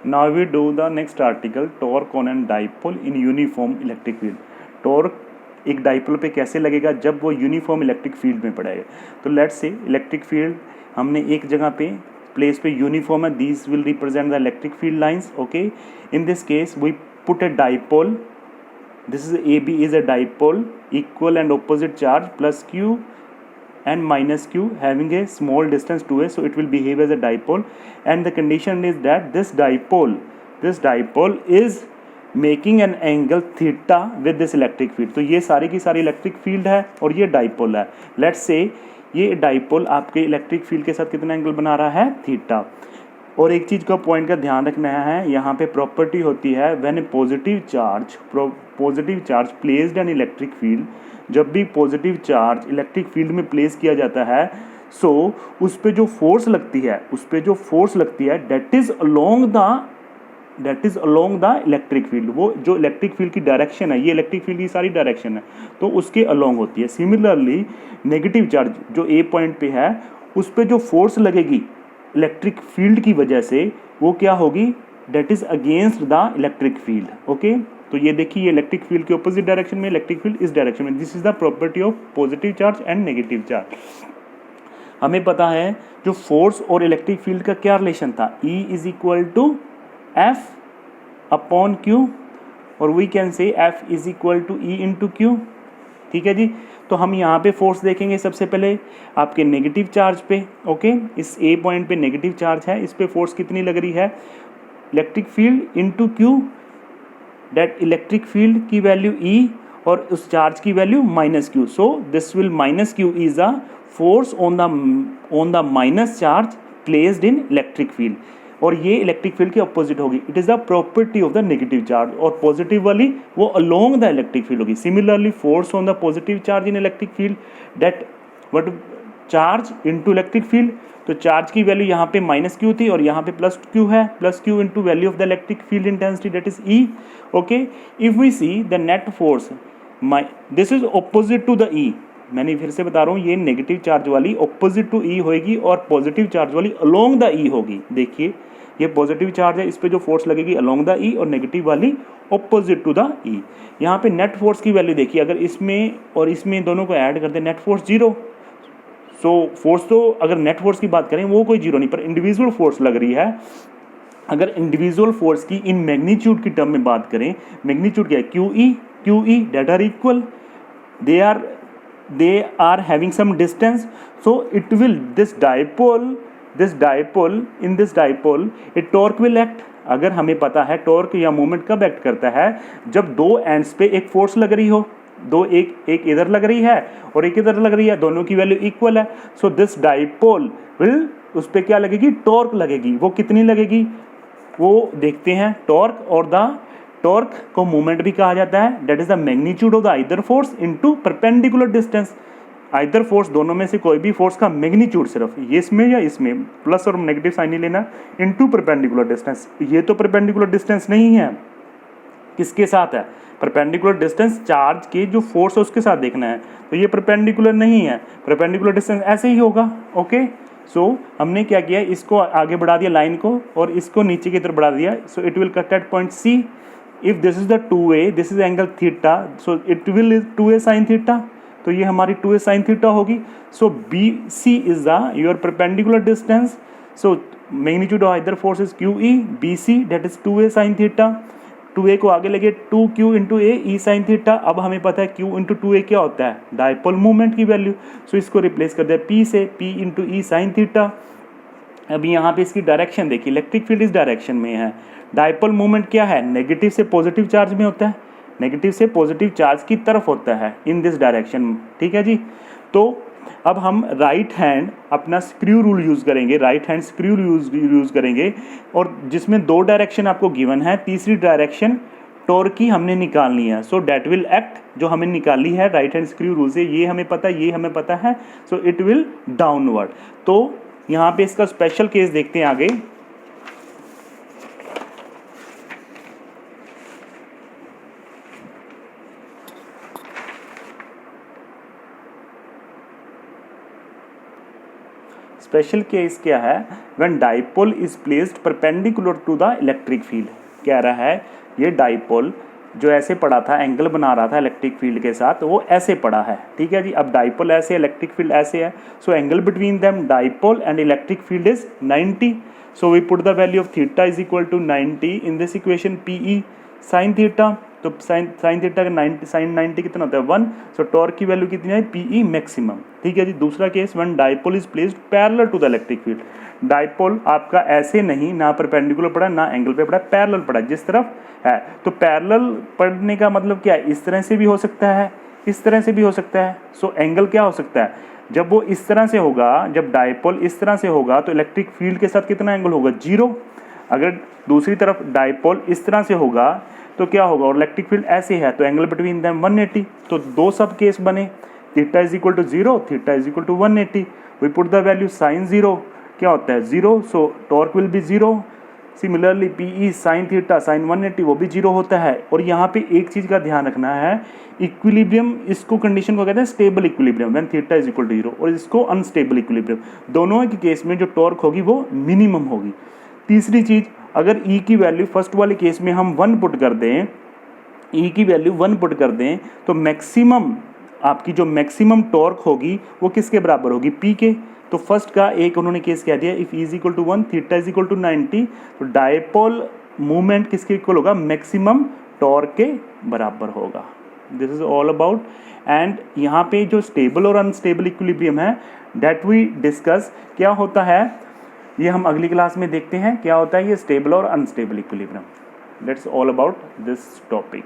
Now we do the next article, torque on an dipole in uniform electric field. Torque एक dipole पे कैसे लगेगा जब वो यूनिफॉर्म इलेक्ट्रिक फील्ड में पड़ेगा। तो लेट्स से इलेक्ट्रिक फील्ड हमने एक जगह पे प्लेस पे यूनिफॉर्म है, these will represent the electric field lines. Okay, in this case we put a dipole, this is AB is a dipole, equal and opposite charge plus Q and minus Q having a small distance 2a, so it will behave as a dipole, and the condition is that this dipole is making an angle theta with this electric field। तो ये सारी की सारी electric field है और ये dipole है। Let's say ये डाइपोल आपके इलेक्ट्रिक फील्ड के साथ कितना एंगल बना रहा है, थीटा। और एक चीज़ का पॉइंट का ध्यान रखना है, यहाँ पे प्रॉपर्टी होती है when A positive charge placed an electric field, जब भी पॉजिटिव चार्ज इलेक्ट्रिक फील्ड में प्लेस किया जाता है, सो उस पे जो फोर्स लगती है that is along the electric field. वो जो इलेक्ट्रिक फील्ड की डायरेक्शन है, ये इलेक्ट्रिक फील्ड की सारी डायरेक्शन है, तो उसके अलोंग होती है। सिमिलरली नेगेटिव चार्ज जो ए पॉइंट पे है, उस पे जो फोर्स लगेगी इलेक्ट्रिक फील्ड की वजह से, वो क्या होगी, that is against the electric field. Okay, तो ये देखिए, ये इलेक्ट्रिक फील्ड के ऑपोजिट डायरेक्शन में, इलेक्ट्रिक फील्ड इस डायरेक्शन में। This is the property of positive charge and negative charge. हमें पता है जो फोर्स और इलेक्ट्रिक फील्ड का क्या रिलेशन था, E is equal to F upon Q, और we can say F is equal to E into Q. ठीक है जी, तो हम यहाँ पे फोर्स देखेंगे सबसे पहले आपके नेगेटिव चार्ज पे। ओके, इस ए पॉइंट पे नेगेटिव चार्ज है, इस पे फोर्स कितनी लग रही है, electric field into Q, that electric field की वैल्यू ई और उस चार्ज की value minus Q. So this will minus Q is a force on the minus charge placed in electric field, और ये इलेक्ट्रिक फील्ड के opposite होगी। It is the property of the negative charge, और positive वाली वो along the electric field होगी। Similarly force on the positive charge in electric field, that what charge into electric field, तो charge की value यहाँ पे minus Q थी और यहाँ पे प्लस क्यू है, plus Q into value of the electric field intensity that is E. Okay, if we see the net force, this is opposite to the E. मैंने फिर से बता रहा हूँ, ये नेगेटिव चार्ज वाली ऑपोजिट टू ई होगी और पॉजिटिव चार्ज वाली अलोंग द ई होगी। देखिए, ये पॉजिटिव चार्ज है, इस पे जो फोर्स लगेगी अलोंग द ई, और नेगेटिव वाली ऑपोजिट टू द ई। यहाँ पे नेट फोर्स की वैल्यू देखिए, अगर इसमें और इसमें दोनों को ऐड कर दे, net force zero. So force तो अगर नेट फोर्स की बात करें वो कोई जीरो नहीं, पर इंडिविजुअल फोर्स लग रही है। अगर इंडिविजुअल फोर्स की इन मैग्नीट्यूड की टर्म में बात करें, मैग्नीट्यूड क्या है, Q E that are equal, they are having some distance, so it will this dipole in this dipole a torque will act। अगर हमें पता है टॉर्क या मोमेंट कब एक्ट करता है, जब दो एंड्स पे एक फोर्स लग रही हो, दो एक इधर लग रही है और एक इधर लग रही है, दोनों की वैल्यू इक्वल है। सो दिस डाइपोल विल, उस पे क्या लगेगी, टॉर्क लगेगी। वो कितनी लगेगी वो देखते हैं। टॉर्क को मोमेंट भी कहा जाता है, that is the magnitude of the either force into perpendicular distance. Either force, दोनों में से कोई भी फोर्स का मैग्नीट्यूड, सिर्फ ये इसमें या इसमें, प्लस और नेगेटिव साइन नहीं लेना, इनटू परपेंडिकुलर डिस्टेंस। ये तो परपेंडिकुलर डिस्टेंस नहीं है, किसके साथ है, परपेंडिकुलर डिस्टेंस चार्ज के जो फोर्स है उसके साथ देखना है, तो ये परपेंडिकुलर नहीं है, परपेंडिकुलर डिस्टेंस ऐसे ही होगा। ओके, सो हमने क्या किया, इसको आगे बढ़ा दिया लाइन को और इसको नीचे की तरफ बढ़ा दिया। So it will cut at point C. If this is the 2a, this is angle theta, so it will is 2a sine theta, तो ये हमारी 2a साइन थीटा होगी। So BC is the your perpendicular distance, so magnitude of either force is QE, BC that is 2a sine theta. 2a को आगे लगे 2q into A E sine theta. अब हमें पता है q इंटू 2a क्या होता है, डाइपोल मोमेंट की वैल्यू। सो इसको रिप्लेस कर दिया p से, p इंटू ई साइन थीटा। अभी यहाँ पे इसकी डायरेक्शन देखिए, इलेक्ट्रिक फील्ड इस डायरेक्शन में है। डाइपोल मोमेंट क्या है, नेगेटिव से पॉजिटिव चार्ज में होता है, नेगेटिव से पॉजिटिव चार्ज की तरफ होता है, इन दिस डायरेक्शन। ठीक है जी, तो अब हम राइट हैंड अपना स्क्रू रूल यूज़ करेंगे, राइट हैंड स्क्रू यूज़ करेंगे, और जिसमें दो डायरेक्शन आपको गिवन है, तीसरी डायरेक्शन टॉर्क की हमने निकालनी है। सो डेट विल एक्ट, जो हमें निकाली है राइट हैंड स्क्रू रूल से, ये हमें पता है, ये हमें पता है। सो इट विल डाउनवर्ड। तो यहाँ पे इसका स्पेशल केस देखते हैं आगे। स्पेशल केस क्या है, when dipole is placed perpendicular to the electric field. कह रहा है ये डाइपोल जो ऐसे पड़ा था, एंगल बना रहा था इलेक्ट्रिक फील्ड के साथ, तो वो ऐसे पड़ा है, ठीक है जी। अब डाइपोल ऐसे, इलेक्ट्रिक फील्ड ऐसे है, so angle between them dipole and electric field is 90। So we put the value of theta is equal to 90 in this equation, PE sine theta. तो साइन थीटा का 90 साइन 90 कितना होता है 1, सो torque की value कितनी है PE मैक्सिमम, ठीक है जी। दूसरा case, when dipole is placed parallel to the electric field. Dipole आपका ऐसे नहीं, ना परपेंडिकुलर पड़ा ना एंगल पे पड़ा, पैरेलल पड़ा जिस तरफ है। तो पैरेलल पढ़ने का मतलब क्या है, इस तरह से भी हो सकता है, इस तरह से भी हो सकता है। सो एंगल क्या हो सकता है, जब वो इस तरह से होगा, जब डाइपोल इस तरह से होगा तो इलेक्ट्रिक फील्ड के साथ कितना एंगल होगा 0। अगर दूसरी तरफ डाइपोल इस तरह से होगा तो क्या होगा, और इलेक्ट्रिक फील्ड ऐसे है तो एंगल बिटवीन देम 180। तो दो सब केस बने, theta is equal to 0, theta is equal to 180। We put the value sine 0, क्या होता है 0, so torque will be 0। Similarly PE sine theta sine 180 वो भी 0 होता है। और यहाँ पे एक चीज़ का ध्यान रखना है, इक्विलिब्रियम, इसको कंडीशन को कहते हैं stable equilibrium when theta is equal to 0, और इसको अनस्टेबल इक्विलिब्रियम। दोनों के केस में जो टॉर्क होगी वो मिनिमम होगी। तीसरी चीज़, अगर E की वैल्यू फर्स्ट वाले केस में हम 1 पुट कर दें, E की वैल्यू 1 पुट कर दें, तो मैक्सिमम आपकी जो मैक्सिमम टॉर्क होगी वो किसके बराबर होगी, P के। तो फर्स्ट का एक उन्होंने केस कह दिया, इफ E is equal to 1 theta is equal to 90, तो डाइपोल मूवमेंट किसके इक्वल होगा, मैक्सिमम टॉर्क के बराबर होगा। This is all about. And यहाँ पे जो स्टेबल और अनस्टेबल इक्विलिब्रियम है दैट वी डिस्कस, क्या होता है ये हम अगली क्लास में देखते हैं, क्या होता है ये स्टेबल और unstable equilibrium. Let's all about this topic.